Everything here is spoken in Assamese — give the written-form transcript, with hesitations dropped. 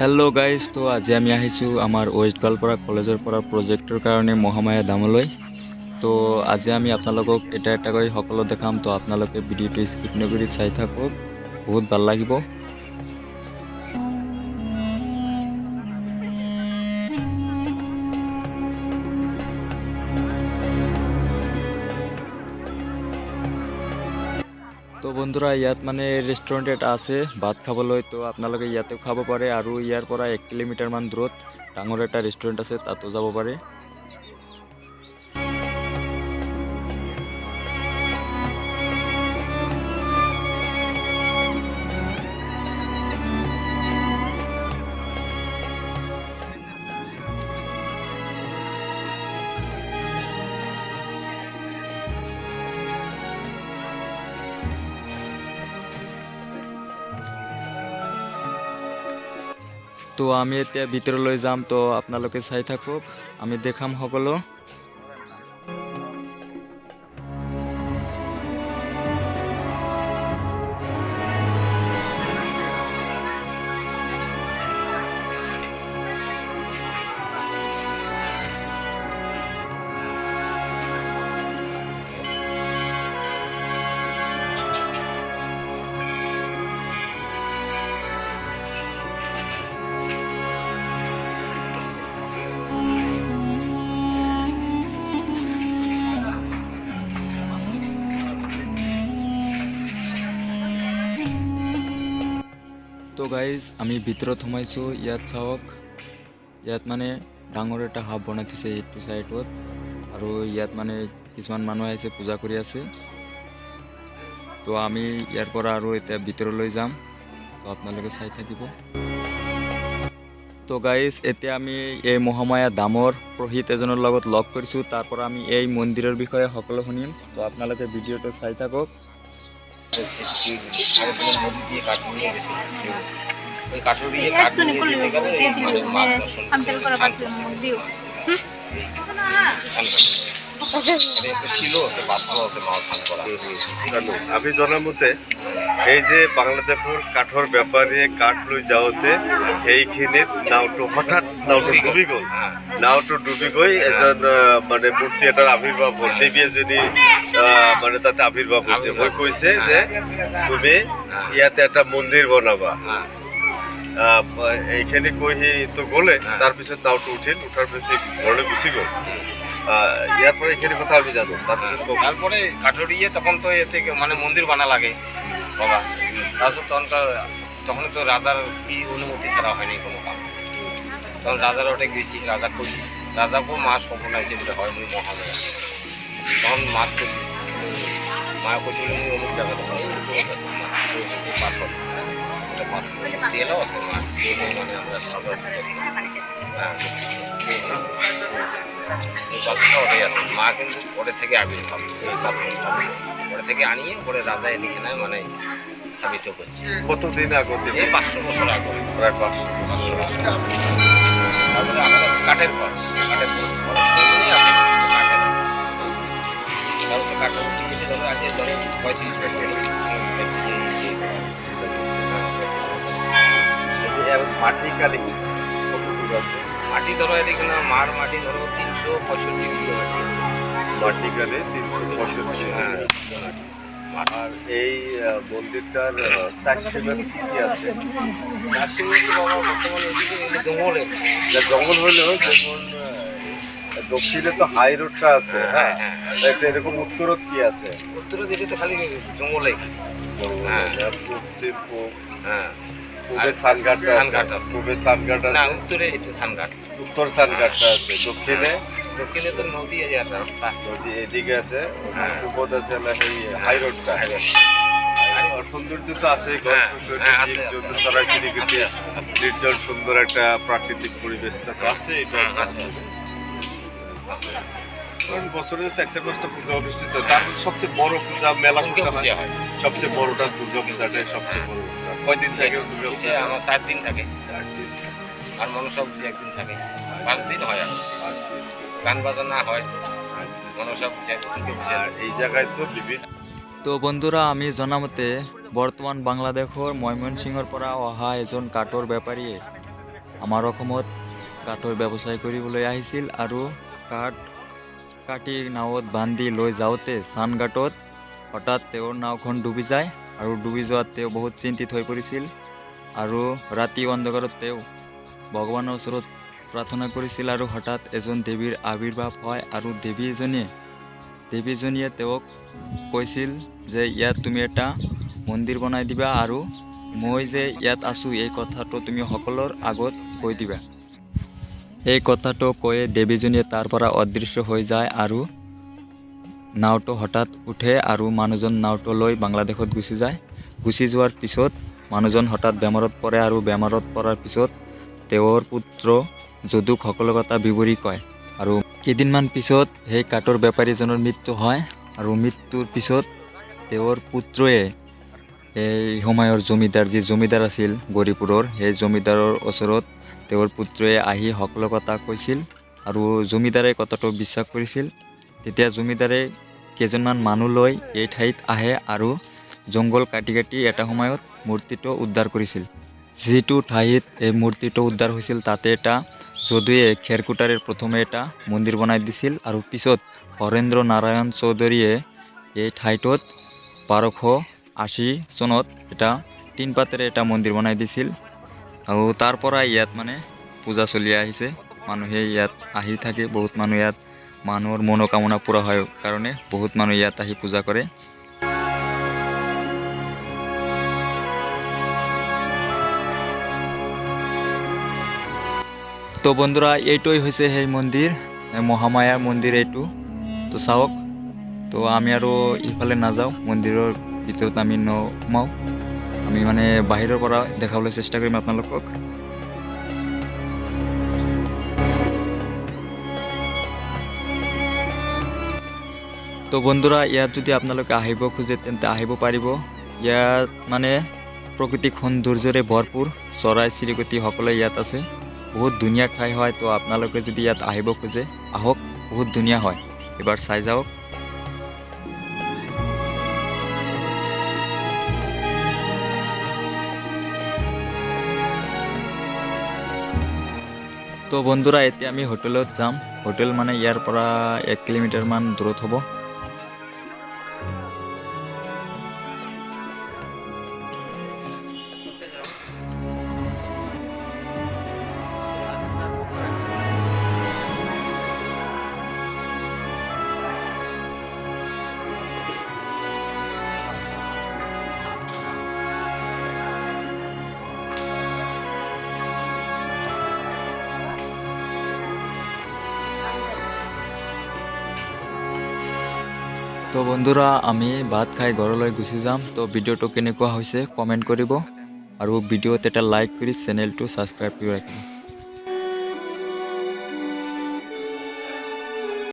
হেল্ল' গাইজ, তো আজি আমি আহিছোঁ আমাৰ ৱেষ্ট গোৱালপাৰা কলেজৰ পৰা প্ৰজেক্টৰ কাৰণে মহামায়া দামলৈ। তো আজি আমি আপোনালোকক এটা এটাকৈ সকলো দেখাম, তো আপোনালোকে ভিডিঅ'টো স্কিপ নকৰি চাই থাকক, বহুত ভাল লাগিব। তো বন্ধুৰা, ইয়াত মানে ৰেষ্টুৰেণ্ট এটা আছে ভাত খাবলৈ, তো আপোনালোকে ইয়াতে খাব পাৰে আৰু ইয়াৰ পৰা 1 কিলোমিটাৰমান দূৰত ডাঙৰ এটা ৰেষ্টুৰেণ্ট আছে, তাতো যাব পাৰে। তো আমি এতিয়া ভিতৰলৈ যাম, তো আপোনালোকে চাই থাকক, আমি দেখাম সকলো। তো গাইজ, আমি ভিতৰত সোমাইছোঁ। ইয়াত চাওক, ইয়াত মানে ডাঙৰ এটা হাব বনাই থৈছে এইটো চাইডত, আৰু ইয়াত মানে কিছুমান মানুহ আহিছে, পূজা কৰি আছে। তো আমি ইয়াৰ পৰা আৰু এতিয়া ভিতৰলৈ যাম, তো আপোনালোকে চাই থাকিব। তো গাইজ, এতিয়া আমি এই মহামায়া দামৰ পুৰোহিত এজনৰ লগত লগ কৰিছোঁ, তাৰ পৰা আমি এই মন্দিৰৰ বিষয়ে সকলো শুনিম, তো আপোনালোকে ভিডিঅ'টো চাই থাকক। আমি জনার মতে এই যে বাংলাদেশের কাঠৰ বেপাৰীয়ে কাঠ লৈ যাওঁতে সেইখিনিত নাওটো ডুবি গৈ এজন মানে মূৰ্তি এটাৰ আৱিৰ্ভাৱ হ'ল, দেৱী এজনী মানে তাতে আৱিৰ্ভাৱ হৈছে। মই কৈছে যে তুমি ইয়াতে এটা মন্দিৰ বনাবা। এইখিনি কৈ সি তো গ'লে, তাৰপিছত নাওটো উঠাৰ পিছত ঘৰলৈ গুচি গ'ল। ইয়ার পরে এখানে কথা আমি জানো, তারপরে কাঠরিয়ে তখন তো এতে মানে মন্দির বানা লাগে বাবা। তারপর তখন তো রাজার কি অনুমতি ছাড়া হয়নি কোনো কাম। তখন রাজার ওটা গেছি, রাজা খুশি, রাজাকেও মাছ সম্পূর্ণ হয়েছে, যেটা হয় মহামায়া। তখন মাছ খুশি, মায়া খুশি অমুক জায়গাতে হয় পাথর, ওটা পাথর দিয়েও আছে মাছ মানে আমরা সাদা হ্যাঁ ওটাই আছে। মা কিন্তু পরে থেকে আবির্ভাব, পরে থেকে আনিয়ে পরে রাজা এদিকে নেয় মানে স্থাপিত করছে। কতদিন আগে? এই 500 বছর আগে, প্রায় 500 বছর। তারপরে আমাদের কাঠের পর কাঠের উঠে ধরো আজকে ধরো 35 মাটি কালি কতটুকু আছে? মাটি ধরো এদিকে না, মার মাটি ধরো 365 কিলো মাটি কালি 365। হ্যাঁ। আর এই মন্দিরটার চারশিমের কি আছে? বর্তমানে এদিকে জঙ্গলে, জঙ্গল হলেও যেমন দক্ষিণে তো হাই রোডটা আছে। হ্যাঁ, এরকম উত্তরত কি আছে? উত্তরের দিকে তো খালি জঙ্গলে। পশ্চিম পূব, হ্যাঁ, পূবে সানঘাটটা আছে। পূবে সানঘাট না, আছে। উত্তরে এটা সানঘাট, উত্তর সানঘাটটা আছে। দক্ষিণে তো নদী আছে, আর রাস্তা নদী এদিকে আছে। পূবত আছে এই হাই রোডটা। আর সৌন্দর্য তো আছে, নির্জন সুন্দর একটা প্রাকৃতিক পরিবেশটা তো আছে। এটা বছরে একটা পাঁচটা পূজা অনুষ্ঠিত, তার সবচেয়ে বড় পূজা মেলা পূজা হয়। সবচেয়ে বড়টা দুর্গা পূজাটাই সবচেয়ে বড় পূজা। কয়দিন থাকে দুর্গা পূজা? আমার 4 দিন থাকে, আর মনসা পূজা 1 দিন থাকে, 5 দিন হয়। আর গান বাজনা হয় মনসা পূজা। আর এই জায়গায় তো বিভিন্ন। তো বন্ধুরা, আমি জনামতে বৰ্তমান বাংলাদেশৰ ময়মনসিংহৰ পৰা অহা এজন কাঠৰ বেপাৰীয়ে আমাৰ অসমত কাঠৰ ব্যৱসায় কৰিবলৈ আহিছিল আৰু কাঠ কাটি নাৱত বান্ধি লৈ যাওঁতে চানঘাটত হঠাৎ তেওঁৰ নাওখন ডুবি যায় আৰু ডুবি যোৱাত তেওঁ বহুত চিন্তিত হৈ পৰিছিল আৰু ৰাতি অন্ধকাৰত তেওঁ ভগৱানৰ ওচৰত প্ৰাৰ্থনা কৰিছিল আৰু হঠাৎ এজন দেৱীৰ আৱিৰ্ভাৱ হয় আৰু দেৱীজনীয়ে তেওঁক কৈছিল যে ইয়াত তুমি এটা মন্দিৰ বনাই দিবা আৰু মই যে ইয়াত আছোঁ এই কথাটো তুমি সকলোৰ আগত কৈ দিবা। এই কথাটো কৈয়ে দেৱীজনীয়ে তাৰ পৰা অদৃশ্য হৈ যায় আৰু নাওটো হঠাৎ উঠে আৰু মানুহজন নাওটো লৈ বাংলাদেশত গুচি যায়। গুচি যোৱাৰ পিছত মানুহজন হঠাৎ বেমাৰত পৰে আৰু বেমাৰত পৰাৰ পিছত তেওঁৰ পুত্ৰ যদুক সকলো কথা বিৱৰি কয় আৰু কেইদিনমান পিছত সেই কাঠৰ বেপাৰীজনৰ মৃত্যু হয় আৰু মৃত্যুৰ পিছত তেওঁৰ পুত্ৰয়ে এই সময়ৰ জমিদাৰ যি জমিদাৰ আছিল গৌৰীপুৰৰ সেই জমিদাৰৰ ওচৰত তেওঁৰ পুত্ৰয়ে আহি সকলো কথা কৈছিল আৰু জমিদাৰে কথাটো বিশ্বাস কৰিছিল। তেতিয়া জমিদাৰে কেইজনমান মানুহ লৈ এই ঠাইত আহে আৰু জংঘল কাটি কাটি এটা সময়ত মূৰ্তিটো উদ্ধাৰ কৰিছিল। যিটো ঠাইত এই মূৰ্তিটো উদ্ধাৰ হৈছিল তাতে এটা যদুৱে খেৰকুটাৰে প্ৰথমে এটা মন্দিৰ বনাই দিছিল আৰু পিছত হৰেন্দ্ৰ নাৰায়ণ চৌধুৰীয়ে এই ঠাইটোত 1280 চনত এটা টিনপাতেৰে এটা মন্দিৰ বনাই দিছিল আৰু তাৰ পৰা ইয়াত মানে পূজা চলি আহিছে। মানুহে ইয়াত আহি থাকে, বহুত মানুহ ইয়াত মানুহৰ মনোকামনা পূৰা হয় কাৰণে বহুত মানুহ ইয়াত আহি পূজা কৰে। তো বন্ধুৰা এইটোই হৈছে সেই মন্দিৰ, মহামায়াৰ মন্দিৰ এইটো। তো চাওক, তো আমি আৰু ইফালে নাযাওঁ, মন্দিৰৰ ভিতৰত আমি নোসোমাওঁ, আমি মানে বাহিৰৰ পৰা দেখাবলৈ চেষ্টা কৰিম আপোনালোকক। তো বন্ধুৰা ইয়াত যদি আপোনালোকে আহিব খোজে তেন্তে আহিব পাৰিব। ইয়াত মানে প্ৰাকৃতিক সৌন্দৰ্যৰে ভৰপূৰ, চৰাই চিৰিকটি সকলো ইয়াত আছে। বহুত ধুনীয়া ঠাই হয়। তো আপোনালোকে যদি ইয়াত আহিব খোজে আহক, বহুত ধুনীয়া হয়, এবাৰ চাই যাওক। তো বন্ধুৰা এতিয়া আমি হোটেলত যাম। হোটেল মানে ইয়াৰ পৰা 1 কিলোমিটাৰ মান দূৰত হ'ব। তো বন্ধুৰা আমি ভাত খাই ঘৰলৈ গুচি যাম। তো ভিডিঅ'টো কেনেকুৱা হৈছে কমেণ্ট কৰিব আৰু ভিডিঅ'ত এটা লাইক কৰি চেনেলটো ছাবস্ক্ৰাইব কৰি ৰাখিব।